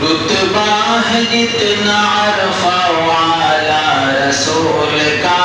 رتبہ ہے جتنا عرفہ والا رسول کا،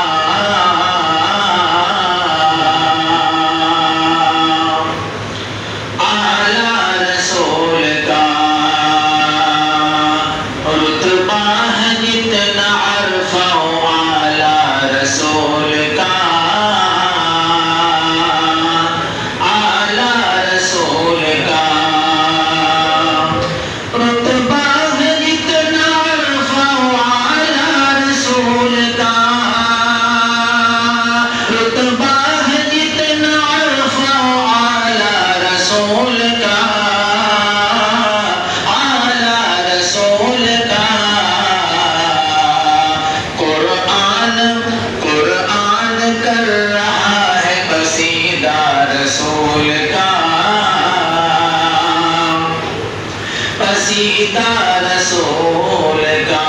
رسول کا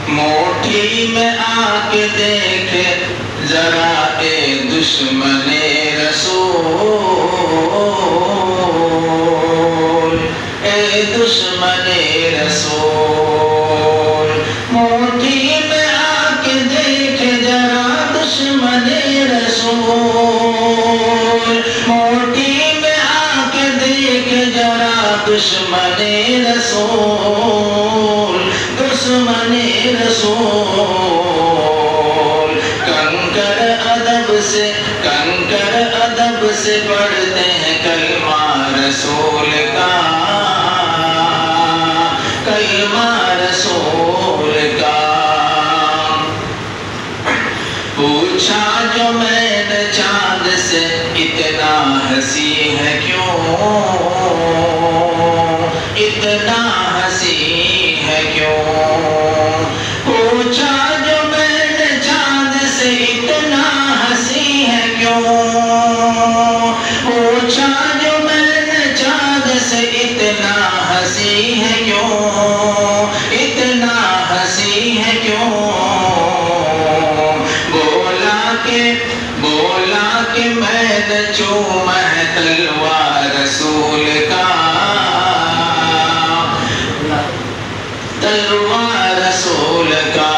موٹھی میں آ کے دیکھ ذرا اے دشمن رسول، اے دشمن رسول، موٹھی میں آ کے دیکھ ذرا دشمن رسول، موٹھی میں آ کے دیکھ ذرا دشمن رسول، دشمن رسول، کنکر ادب سے پڑھتے ہیں کلمہ رسول کا، کلمہ رسول کا۔ پوچھا جو میں نے چاند سے اتنا ہنسی ہے کیوں، اتنا ہنسی ہے کیوں، پوچھا جو میں نے چاند سے اتنا ہنسی ہے کیوں، پوچھا جو میں نے چاند سے اتنا ہنسی ہے کیوں، اتنا ہنسی ہے کیوں، بولا کہ میں نے چوما ہے تلوار رسول کا، تلوار رسول کا،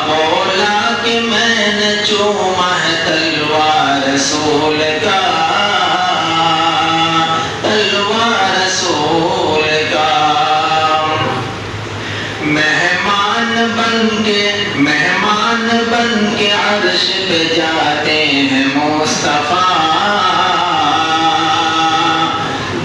بولا کہ میں نے چوما ہے تلوار رسول کا، تلوار رسول کا۔ مہمان بن کے عرش پہ جاتے ہیں مصطفیٰ،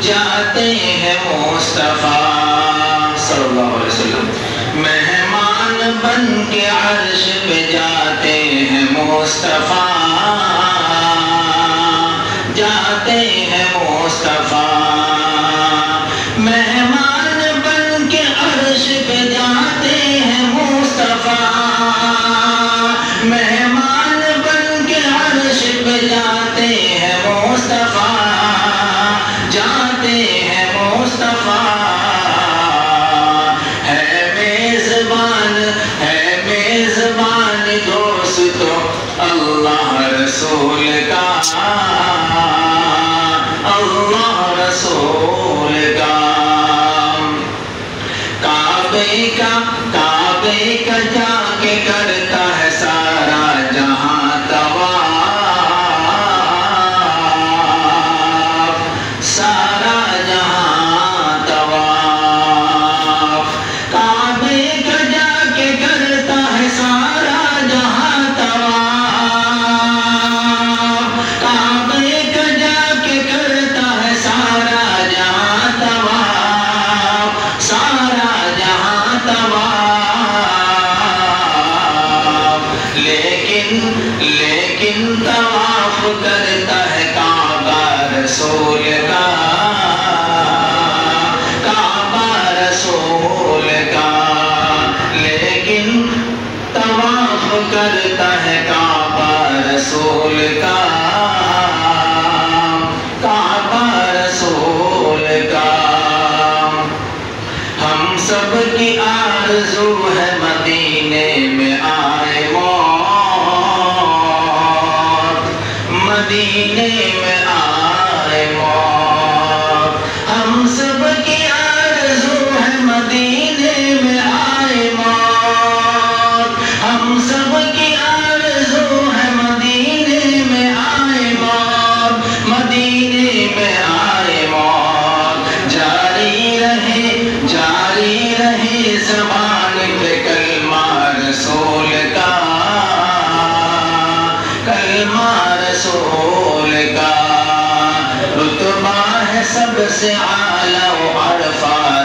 جاتے ہیں مصطفیٰ صلی اللہ علیہ وسلم، مہمان بن کے عرش پہ جاتے ہیں مصطفیٰ، جاتے ہیں مصطفیٰ، مہمان بن کے عرش پہ جاتے ہیں مصطفیٰ، مہمان بن کے عرش پہ جاتے ہیں مصطفیٰ، جاتے ہیں مصطفیٰ، ہے میزبان دوستو اللہ رسول کا، اللہ رسول کا۔ کعبے کا جا کے کرتا ہے سارا جہاں طواف، سارا جہاں طواف، کعبے کا جا کے کرتا ہے سارا جہاں طواف، کعبے کا جا کے کرتا ہے سارا جہاں طواف، سارا جہاں طواف، لیکن طواف کرتا ہے کعبہ رسول کا، کعبہ رسول کا، لیکن طواف کرتا ہے کعبہ رسول کا، کعبہ رسول کا۔ ہم سب کی آرزو ہے مدینے میں آئے موت، مدینے میں آئے موت، ہم سب کی آرزو ہم سب کی آرزو ہے مدینے میں آئے موت، مدینے میں آئے موت، جاری رہے زبان پہ کلمہ رسول کا، کلمہ رسول کا، رتبہ ہے سب سے اعلیٰ و عرفہ